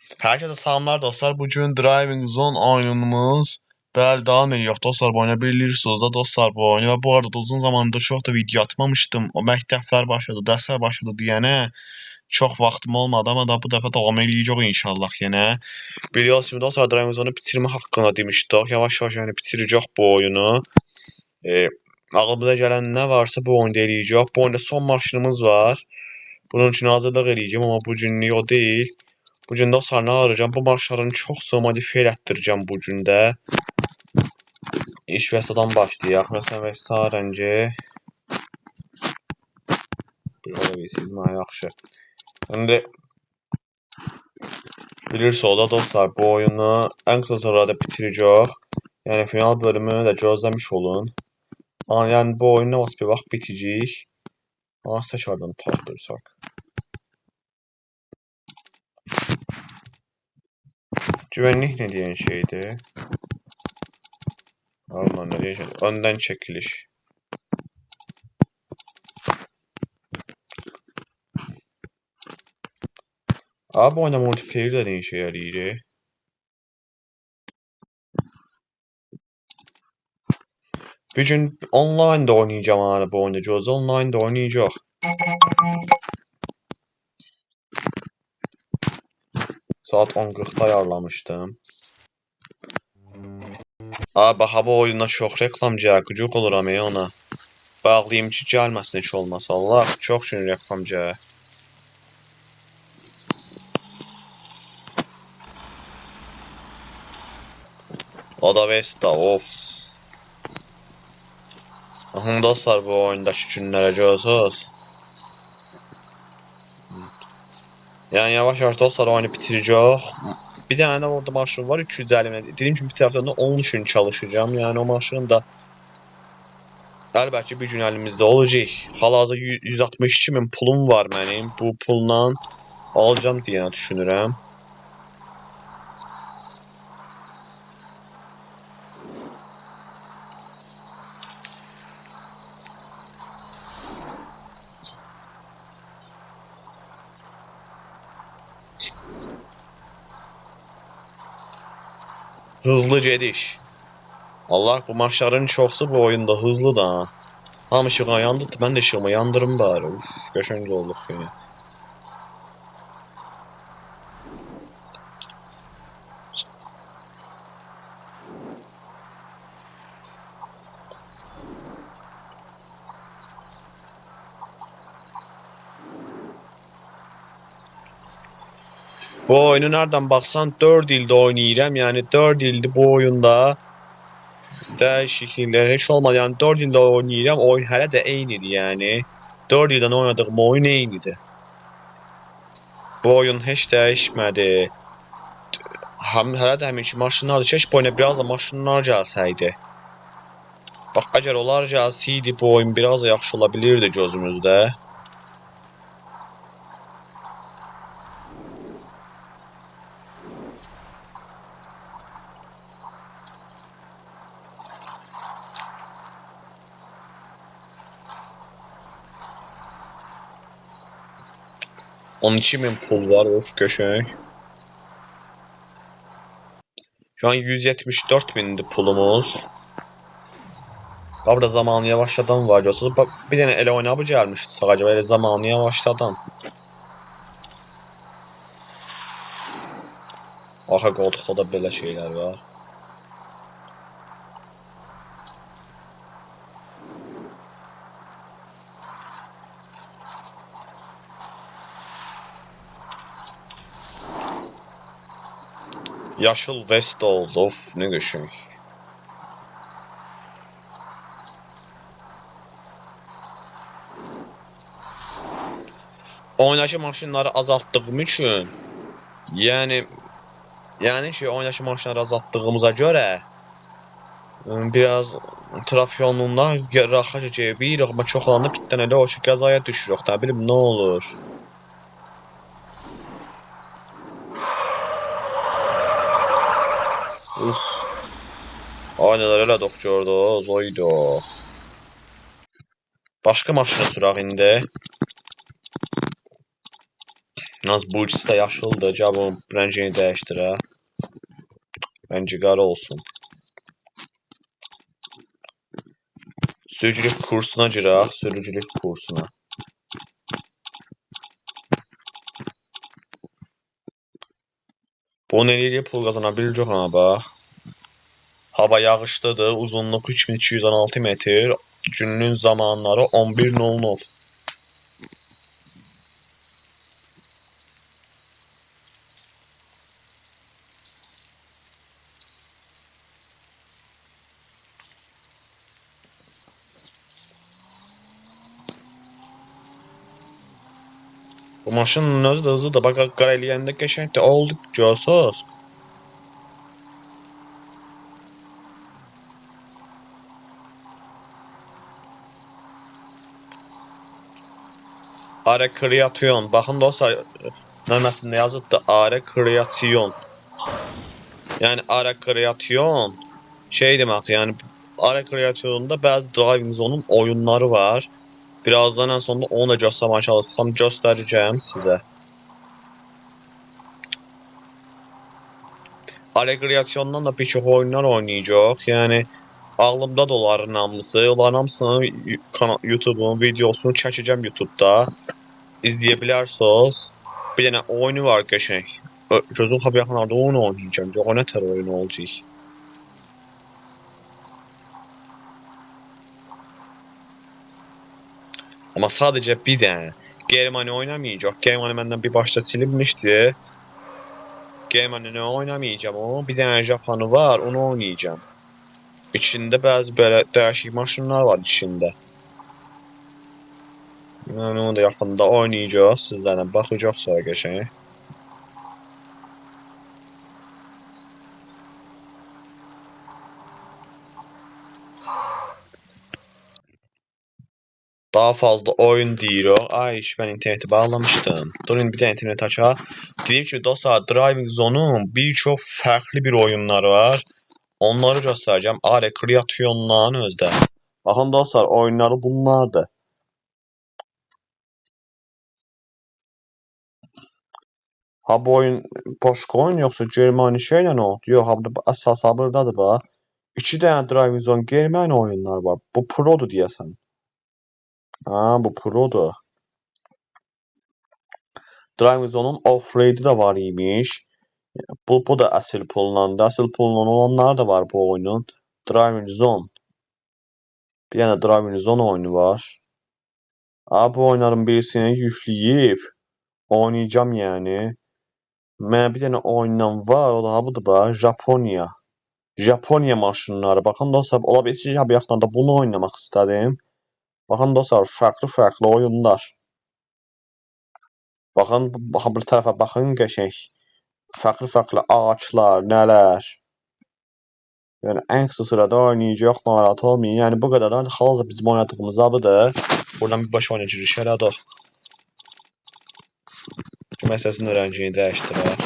Herkese selamlar dostlar. Bugün Driving Zone oyunumuz bəli devam ediyor dostlar. Bu oyunu bilirsiniz da dostlar bu oyunu. Ve bu arada uzun zamandır çok da video atmamıştım. O məktəblər başladı, dərslər başladı diyene çok vaxtım olmadı ama da bu dəfə davam edəcək inşallah yine. Biliyorsunuz şimdi dostlar Driving Zone'u bitirme hakkında demiştik. Yavaş yavaş yani bitirecek bu oyunu. Ağımıza gələn nə varsa bu oyunda eləyəcək. Bu oyunda son maşınımız var. Bunun için hazırlıq eləyəcəm ama bu günlük o değil. Bugün dostlar ne alacağım? Bu marşların çoxsa modifiye etdireceğim bugün də. İş vəsadan başlayaq. Məsələn vəsarənci. Ola bilsiniz mənə yaxşı. İndi bilirsiniz da dostlar bu oyunu ən qısa sırada bitirəcək. Yəni final bölümünü də gözləmiş olun. Yəni bu oyun nə vaxt bir vaxt bitəcək. Hansı təkrardan toplayırsak. Güvenlik ne diyen şeydi? Pardon ne diyen şeydi? Önden çekiliş. Abi oyunda multiplayer de ne işe yarayır? Bir gün online de oynayacağım abi bu oyunda. Joz online de oynayacak. Saat 10:40'da ayarlamışdım. Abi ha bu oyunda çok reklam gəlir. Gıcıq oluram ona. Bağlayayım ki gəlməsin heç olmasa. Allah çok üçün reklam gəlir. Oda Vesta of. Ahım dostlar bu oyundaki günlərə görürsünüz. Yani yavaş yavaş dostlar oyunu bitireceğiz. Bir tane de orada maşın var 250 min. Dediğim gibi bir taraftan da onun için çalışacağım. Yani o maşının da əlbəttə bir gün elimizde olacak. Hal-hazırda 162 min pulum var benim. Bu pulla alacağım diye düşünürəm. Hızlı gediş. Allah bu maçların çoxsu bu oyunda hızlı da. Hamı ışığa yandı. Ben de ışığımı yandırım bari. Uf, qəşəng olduq yine. Bu oyunu nereden baksan 4 ilde oynayacağım. Yani 4 ilde bu oyunda dəyişikliklər heç olmadı. Yani 4 ildə oynayıram. Oyun hələ də eynidir yani. 4 ildən oynadığım oyun eynidir. Bu oyun heç dəyişmədi. Hələ də həminki maşınlardır. Keşke bu oyuna biraz da maşınlar gəlsəydi. Bax, əgər onlar gəlsəydi bu oyun biraz da yaxşı olabilirdi gözümüzdə. Onun 2000 pul var, of qəşəng. Şu an 174 bindi pulumuz. Burada zamanı yavaşladan var diyorsunuz. Bak bir tane ele oynabı gelmişti sadece böyle zamanı yavaşladan. Arka koltukta da belə şeyler var. Yaşıl vest oldu. Of ne qəşəng. Oyundakı maşınları azaltdığım üçün yani şey oyundakı maşınları azaltdığımıza görə biraz trafik yolundan rahat keçəbilirik amma çox olanda pitdən elə o ki qəzaya düşürük da bilim nə olur. Aynalar elə doktordur, oydu. Başqa maşına sürək indi. Yalnız bu ikisi de yaşlıdır. Cavab rəngini dəyişdirək. Rəngi qara olsun. Sürücülük kursuna girək. Sürücülük kursuna. Bu nereye pul kazanabilir ama bax. Hava yağışlıdır. Uzunluğu 3216 metr. Günün zamanları 11:00. Bu maşının özü də hızlıdır. Bax qara eləyəndə qəşəngdir. Oldu görürsüz. Rekreasyon. Baxın dostlar, nömrəsində yazıbdır. Rekreasyon. Yəni rekreasyon şey demək, yəni rekreasyonda bəzi driving zone'un oyunları var. Birazdan en sonunda onu da göstermeye çalışsam göstereceğim size. Rekreasyondan da birçok oyunlar oynayacaq. Yəni ağlımda da onların hamısı. Onların hamısını YouTube'un videosunu çəkəcəm YouTube'da. İzləyə bilərsiniz. Bir dənə oyunu var qəşəng. Gözüm xəbər yaxınlarda onu oynayacağım. Yox, o nə tər oyun olacaq? Ama sadece bir dənə. Germani oynamayacaq. Germani məndən bir başta silinmişdi. Germani oynamayacağım o. Bir dənə Japanı var, onu oynayacağım. İçində bəzi belə dəyişik maşınlar var içində. Yəni onu da yaxında oynayacaq. Sizlərlə baxacaq sonra qəşəng. Daha fazla oyun deyir o. Ay, ben interneti bağlamışdım. Durun bir de internet açaq. Deyim ki dostlar, Driving Zone'un birçok farklı bir oyunları var. Onları göstereceğim. Rekreasyonların özdə. Baxın dostlar, oyunları bunlardır. Ha bu oyun başqa oyun yoxsa Germani şeylə o? Yox, ha bu əsas burdadır bax. 2 dənə Driving Zone Germani oyunlar var. Bu Pro'dur deyəsən. Ha, bu Pro'dur. Driving Zone'un Off-Road'i da var imiş. Bu da əsl pullandı. Əsl pulla olanlar da var bu oyunun. Driving Zone. Bir yana Driving Zone oyunu var. Bu oyunların birisini yükləyib oynayacağım yəni. Mənə bir dənə oyundan var. O da budur bax. Japonya. Japonya maşınları. Baxın dostlar, ola bilsin ki, yaxınlarda bunu oynamaq istədim. Baxın dostlar, farklı oyunlar. Baxın, bu tərəfə baxın qəşəng. Farklı ağaçlar, nələr. Yəni ən qısa sürədə oynayacaq, narahat olmayın. Yəni bu qədər. Hal-hazırda bizim oynadığımız budur. Buradan bir baş oyuna giriş elədik. Məsələsinin rəngini dəyişdirək.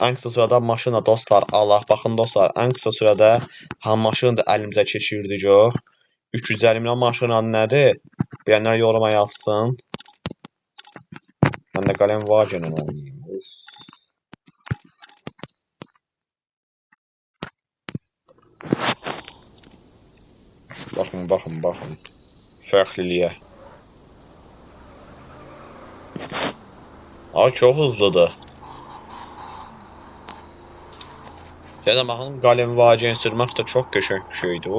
Ən qısa sürədə maşınla dostlar alaq. Baxın dostlar, ən qısa sürədə maşını da əlimizə keçirdik. 350 milyon maşının adı nədir? Bilənlər yoruma yazsın. Mən də Gələn Wagen'ı oynayayım. Baxın. Fərqliliyə. Çox hızlıdır. Yəni baxın, Gələn Wagen sürmək də çox qəşəng bir şeydir.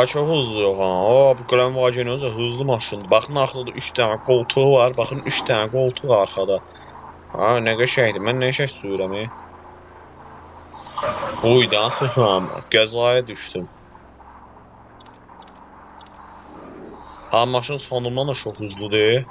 Çok hızlı yok ha. Bu Gələn Wagen özü hızlı maşındır. Baxın, arxada 3 dənə qoltuğu var. Baxın, 3 dənə qoltuq arxada. Nə qəşəngdir. Mən nə qəşəng sürürəm. Buydan sıxam. Qəzaya düşdüm. Maşın sonundan da çox hızlıdır.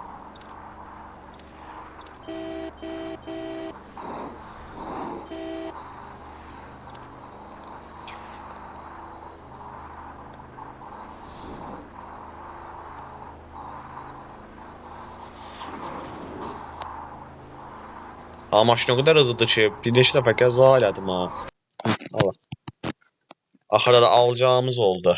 Amma maşın o qədər hızlıdır ki, bir neçə dəfə qəza elədim ha. Allah. Axırda da alacağımız oldu.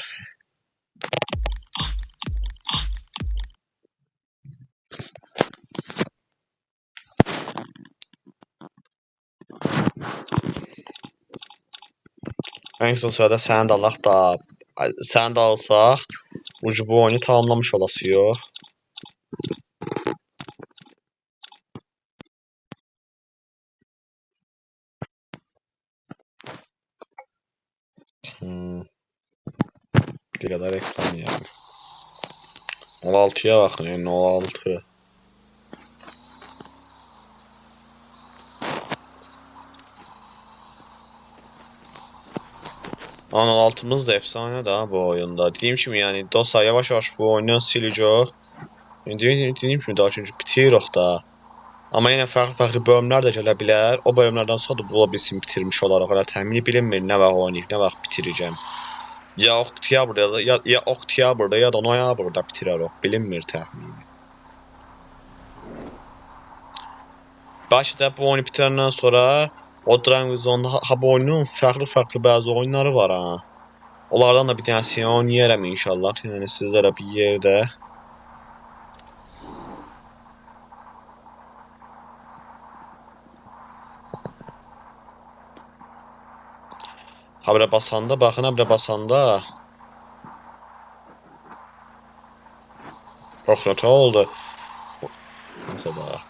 Ən son sırada səni də alaq da, səni də alsaq, ucu bu oyunu tamamlamış olasıyıq. Bir qədər ekran yəni. 16'ya baxın, yəni 16. 16'mız da efsane daha bu oyunda. Dediğim kimi yani dostlar yavaş yavaş bu oyunu siləcək. Dediyim kimi daha çünki bitiririk da. Amma yenə fərqli bölümlər də gələ bilər. O bölümlərdən sonra da ola bilsin bitirmiş olaraq. Hələ təxmini bilinmir nə vaxt oynayıb, nə vaxt bitirəcəm. Ya oktyabrda ya oktyabrda ya da noyabrda bitirərək. Bilinmir təxmini. Bəlkə də bu oyunu bitirəndən sonra o Dragon Zone bu oyunun fərqli bəzi oyunları var ha. Onlardan da bir tanesini oynayarım inşallah. Yəni sizlərə bir yerdə. Habrə basanda, baxın habrə basanda. Çox kötü oldu. Mesela.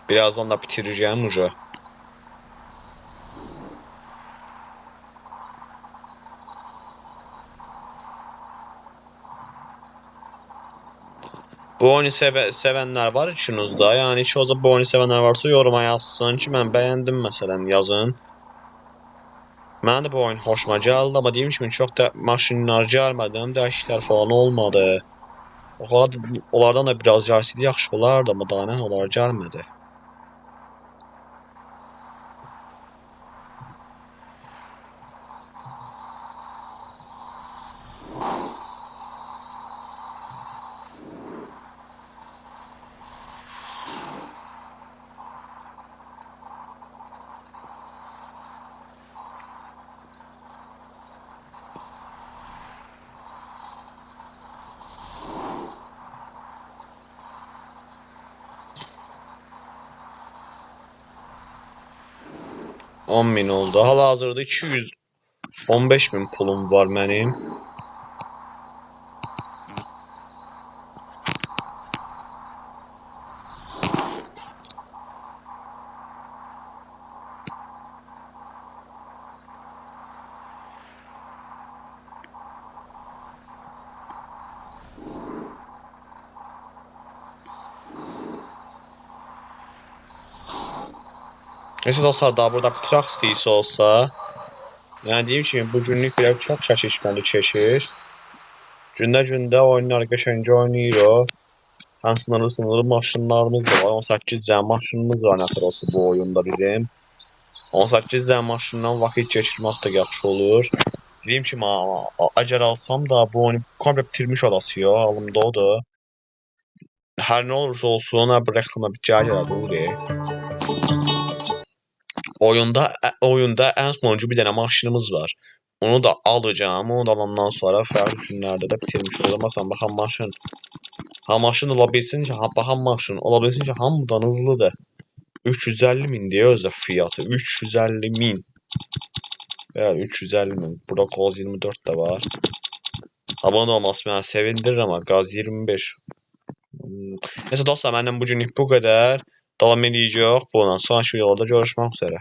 Birazdan da bitireceğim ucu. Bu oyunu sevenler var içinizde. Yani hiç olsa bu oyunu sevenler varsa yoruma yazsın ki ben beğendim mesela yazın. Mən də bu oyun hoşuma gəldi amma deyim kimi çox da maşınlar gəlmədi, dəyişikliklər falan olmadı. Onlardan da biraz gəlsəydi yaxşı olardı amma daha nə onlar gəlmədi. $10.000 oldu. Hal-hazırda 215.000 pulum var mənim. Neyse dostlar daha burada bitirək istəyirsə olsa. Yəni deyim ki bugünlük belə çox çəkişməli keçir. Gündə oyunlar qəşəng oynayırıq. Həm sınırlı maşınlarımız da var. 18 dənə maşınımız var nəfər olsa bu oyunda bizim. 18 dənə maşından vakit geçirmək də yaxşı olur. Deyim ki əgər alsam da bu oyunu komple bitirmiş olasıyıq. Halımda odur. Hər nə olursa olsun, bu reklama bir gəlir bu. Oyunda en sonuncu bir dənə maşınımız var. Onu da alacağım. Onu da alandan sonra fərqli günlərdə də bitirmiş olacağım. Baxın maşın. Ha maşın ola bilsin ki, baxan maşın ola bilsin ki, hamıdan hızlıdır. 350.000 deyə özə fiyatı. 350.000. Yəni 350.000. Burada Gaz 24 də var. Abone olması məni sevindirir amma Gaz 25. Neyse dostlar, məndən bugünlük bu qədər. Davam edəcək. Bundan sonraki videolarda görüşmək üzrə.